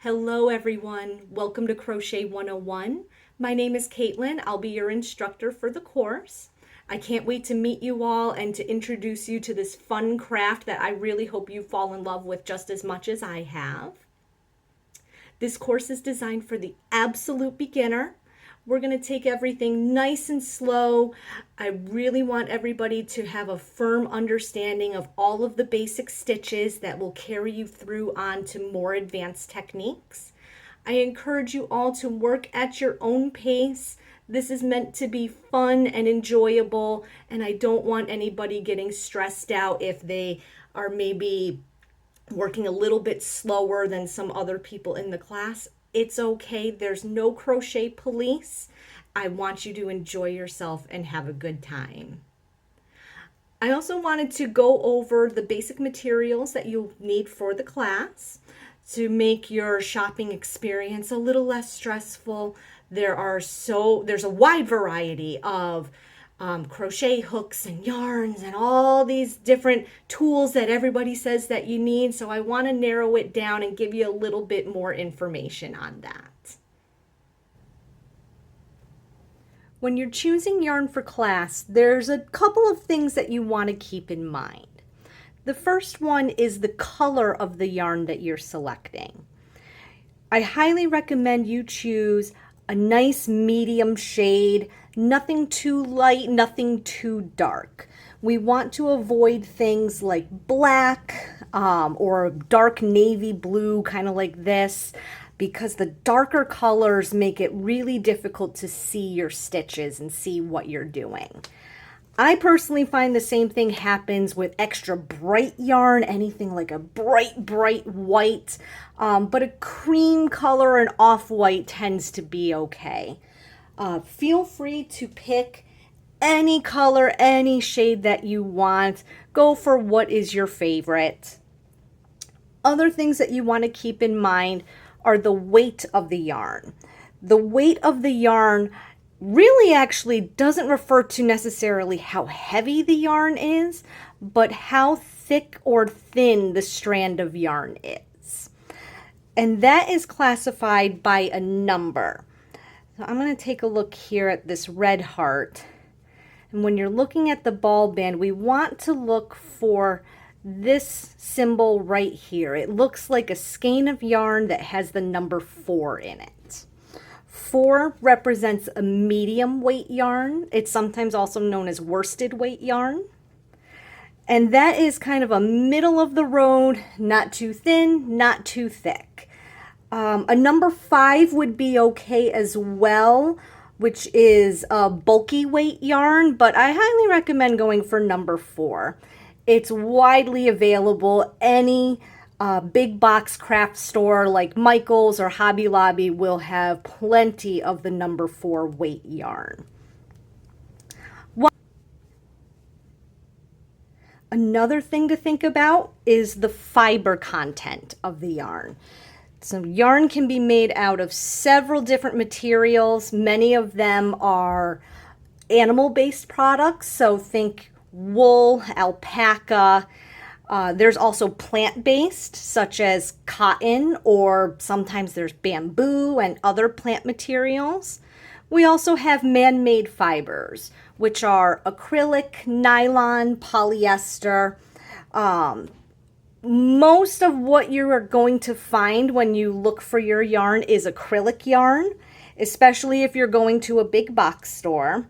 Hello everyone, welcome to Crochet 101. My name is Caitlin, I'll be your instructor for the course. I can't wait to meet you all and to introduce you to this fun craft that I really hope you fall in love with just as much as I have. This course is designed for the absolute beginner. We're going to take everything nice and slow. I really want everybody to have a firm understanding of all of the basic stitches that will carry you through on to more advanced techniques. I encourage you all to work at your own pace. This is meant to be fun and enjoyable, and I don't want anybody getting stressed out if they are maybe working a little bit slower than some other people in the class. It's okay. There's no crochet police. I want you to enjoy yourself and have a good time. I also wanted to go over the basic materials that you'll need for the class to make your shopping experience a little less stressful. There's a wide variety of crochet hooks and yarns and all these different tools that everybody says that you need. So I want to narrow it down and give you a little bit more information on that. When you're choosing yarn for class, there's a couple of things that you want to keep in mind. The first one is the color of the yarn that you're selecting. I highly recommend you choose a nice medium shade, nothing too light, nothing too dark. We want to avoid things like black or dark navy blue, kind of like this, because the darker colors make it really difficult to see your stitches and see what you're doing. I personally find the same thing happens with extra bright yarn, anything like a bright white, but a cream color and off-white tends to be okay. Feel free to pick any color, any shade that you want. Go for what is your favorite. Other things that you want to keep in mind are the weight of the yarn. The weight of the yarn really actually doesn't refer to necessarily how heavy the yarn is, but how thick or thin the strand of yarn is. And that is classified by a number. So I'm going to take a look here at this red heart. And when you're looking at the ball band, we want to look for this symbol right here. It looks like a skein of yarn that has the number 4 in it. 4 represents a medium weight yarn. It's sometimes also known as worsted weight yarn. And that is kind of a middle of the road, not too thin, not too thick. A number 5 would be okay as well, which is a bulky weight yarn, but I highly recommend going for number 4. It's widely available. Any big box craft store like Michael's or Hobby Lobby will have plenty of the number 4 weight yarn. Another thing to think about is the fiber content of the yarn. So yarn can be made out of several different materials. Many of them are animal-based products, so think wool, alpaca. There's also plant-based, such as cotton, or sometimes there's bamboo and other plant materials. We also have man-made fibers, which are acrylic, nylon, polyester. Most of what you are going to find when you look for your yarn is acrylic yarn, especially if you're going to a big box store.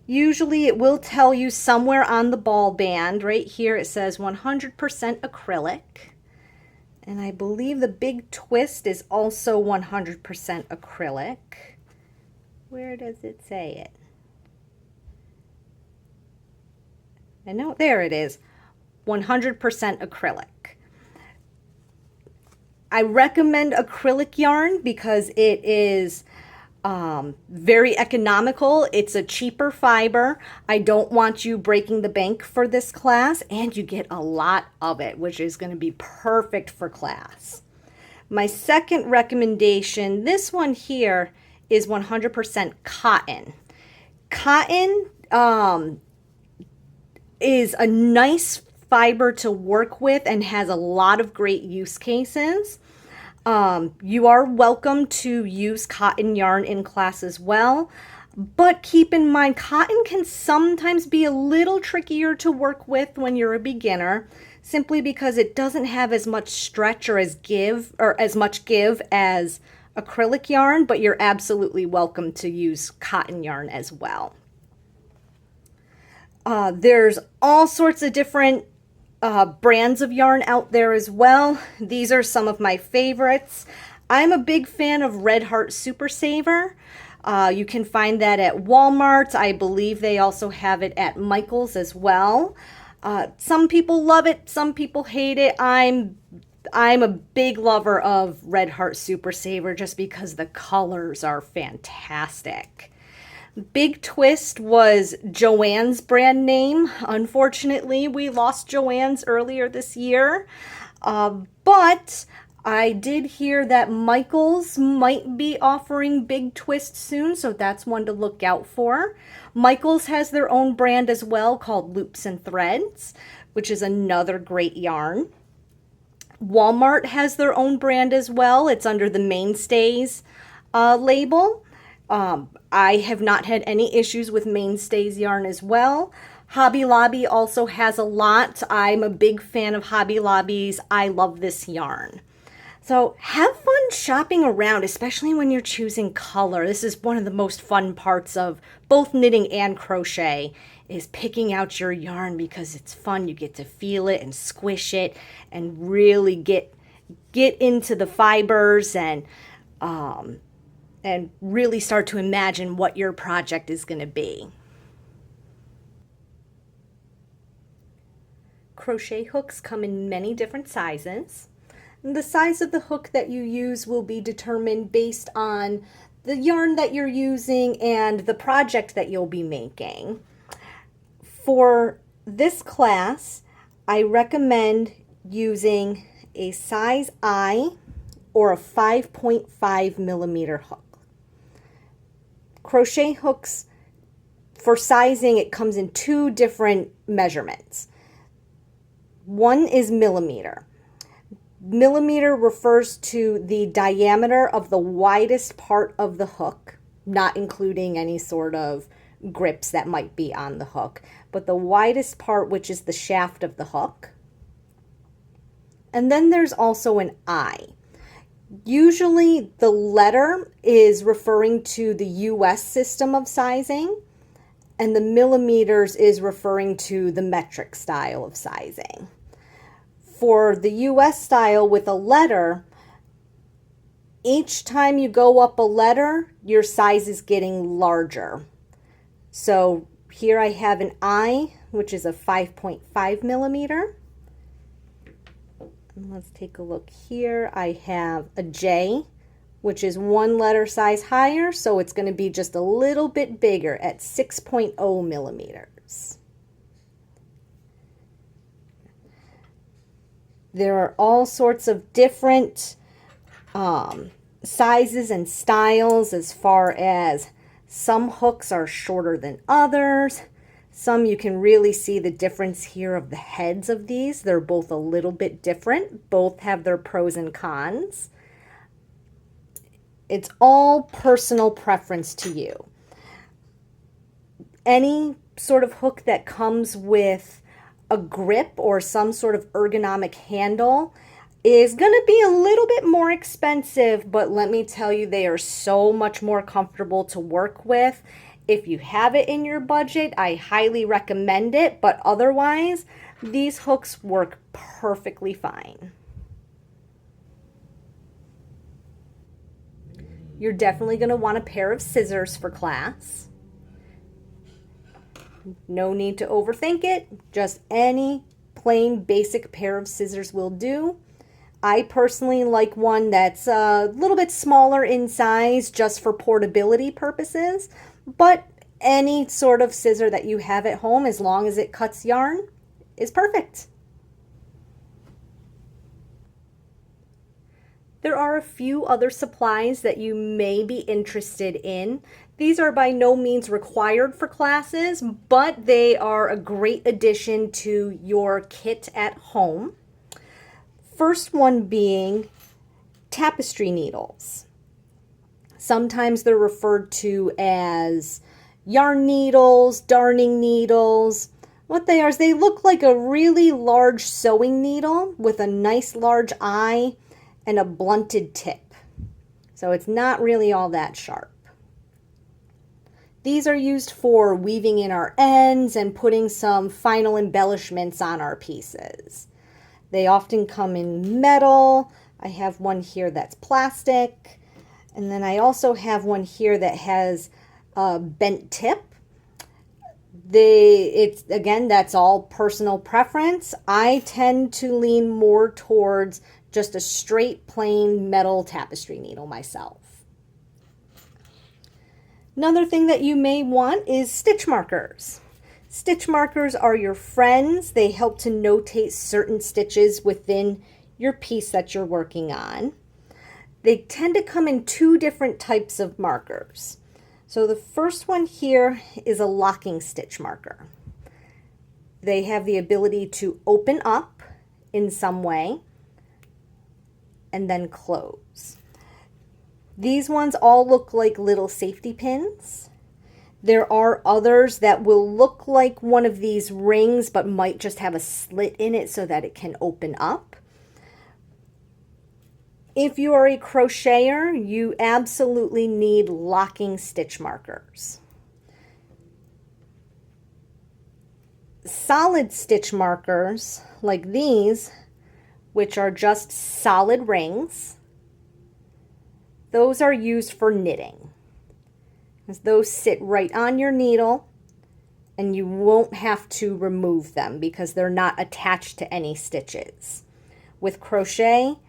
Usually it will tell you somewhere on the ball band, right here it says 100% acrylic. And I believe the big twist is also 100% acrylic. Where does it say it? I know, there it is, 100% acrylic. I recommend acrylic yarn because it is very economical. It's a cheaper fiber. I don't want you breaking the bank for this class, and you get a lot of it, which is going to be perfect for class. My second recommendation, this one here, is 100% cotton. Cotton is a nice fiber to work with and has a lot of great use cases. You are welcome to use cotton yarn in class as well, but keep in mind cotton can sometimes be a little trickier to work with when you're a beginner, simply because it doesn't have as much stretch or as much give as acrylic yarn, but you're absolutely welcome to use cotton yarn as well. There's all sorts of different brands of yarn out there as well. These are some of my favorites. I'm a big fan of Red Heart Super Saver. You can find that at Walmart. I believe they also have it at Michael's as well. Some people love it, some people hate it. I'm a big lover of Red Heart Super Saver just because the colors are fantastic. Big Twist was Joann's brand name. Unfortunately, we lost Joann's earlier this year, but I did hear that Michael's might be offering Big Twist soon, so that's one to look out for. Michael's has their own brand as well called Loops and Threads, which is another great yarn. Walmart has their own brand as well. It's under the Mainstays label. I have not had any issues with Mainstays yarn as well. Hobby Lobby also has a lot. I'm a big fan of Hobby Lobby's I Love This yarn. So have fun shopping around, especially when you're choosing color. This is one of the most fun parts of both knitting and crochet, is picking out your yarn because it's fun. You get to feel it and squish it and really get into the fibers and really start to imagine what your project is going to be. Crochet hooks come in many different sizes. The size of the hook that you use will be determined based on the yarn that you're using and the project that you'll be making. For this class, I recommend using a size I or a 5.5 millimeter hook. Crochet hooks, for sizing, it comes in two different measurements. One is millimeter. Millimeter refers to the diameter of the widest part of the hook, not including any sort of grips that might be on the hook, but the widest part, which is the shaft of the hook. And then there's also an I. Usually the letter is referring to the US system of sizing, and the millimeters is referring to the metric style of sizing. For the US style with a letter, each time you go up a letter, your size is getting larger. So here I have an I, which is a 5.5 millimeter. And let's take a look here. I have a J, which is one letter size higher, so it's going to be just a little bit bigger at 6.0 millimeters. There are all sorts of different sizes and styles, as far as some hooks are shorter than others. Some you can really see the difference here of the heads of these. They're both a little bit different. Both have their pros and cons. It's all personal preference to you. Any sort of hook that comes with a grip or some sort of ergonomic handle is going to be a little bit more expensive, but let me tell you, they are so much more comfortable to work with. If you have it in your budget, I highly recommend it, but otherwise, these hooks work perfectly fine. You're definitely going to want a pair of scissors for class. No need to overthink it. Just any plain basic pair of scissors will do. I personally like one that's a little bit smaller in size just for portability purposes, but any sort of scissor that you have at home, as long as it cuts yarn, is perfect. There are a few other supplies that you may be interested in. These are by no means required for classes, but they are a great addition to your kit at home. First one being tapestry needles. Sometimes they're referred to as yarn needles, darning needles. What they are is they look like a really large sewing needle with a nice large eye and a blunted tip. So it's not really all that sharp. These are used for weaving in our ends and putting some final embellishments on our pieces. They often come in metal. I have one here that's plastic. And then I also have one here that has a bent tip. Again, that's all personal preference. I tend to lean more towards just a straight plain metal tapestry needle myself. Another thing that you may want is stitch markers. Stitch markers are your friends. They help to notate certain stitches within your piece that you're working on. They tend to come in two different types of markers. So the first one here is a locking stitch marker. They have the ability to open up in some way and then close. These ones all look like little safety pins. There are others that will look like one of these rings but might just have a slit in it so that it can open up. If you are a crocheter, you absolutely need locking stitch markers. Solid stitch markers like these, which are just solid rings, those are used for knitting. Those sit right on your needle and you won't have to remove them because they're not attached to any stitches. With crochet,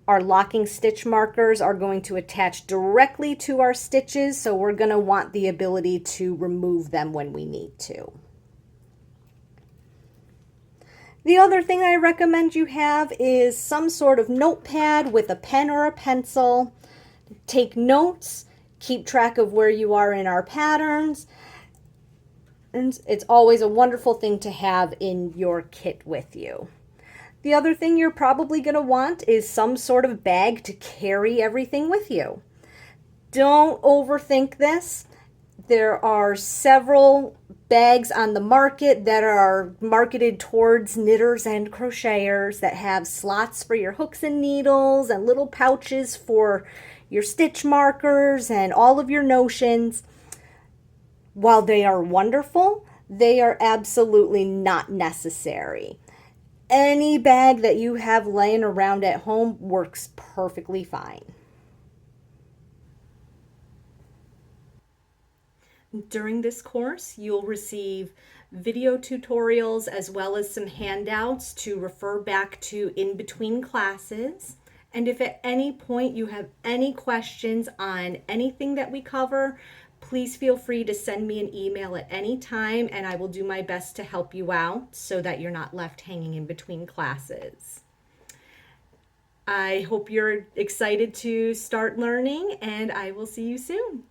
our locking stitch markers are going to attach directly to our stitches, so we're going to want the ability to remove them when we need to. The other thing I recommend you have is some sort of notepad with a pen or a pencil. Take notes, keep track of where you are in our patterns, and it's always a wonderful thing to have in your kit with you. The other thing you're probably going to want is some sort of bag to carry everything with you. Don't overthink this. There are several bags on the market that are marketed towards knitters and crocheters that have slots for your hooks and needles and little pouches for your stitch markers and all of your notions. While they are wonderful, they are absolutely not necessary. Any bag that you have laying around at home works perfectly fine. During this course, you'll receive video tutorials as well as some handouts to refer back to in between classes. And if at any point you have any questions on anything that we cover, please feel free to send me an email at any time and I will do my best to help you out so that you're not left hanging in between classes. I hope you're excited to start learning and I will see you soon.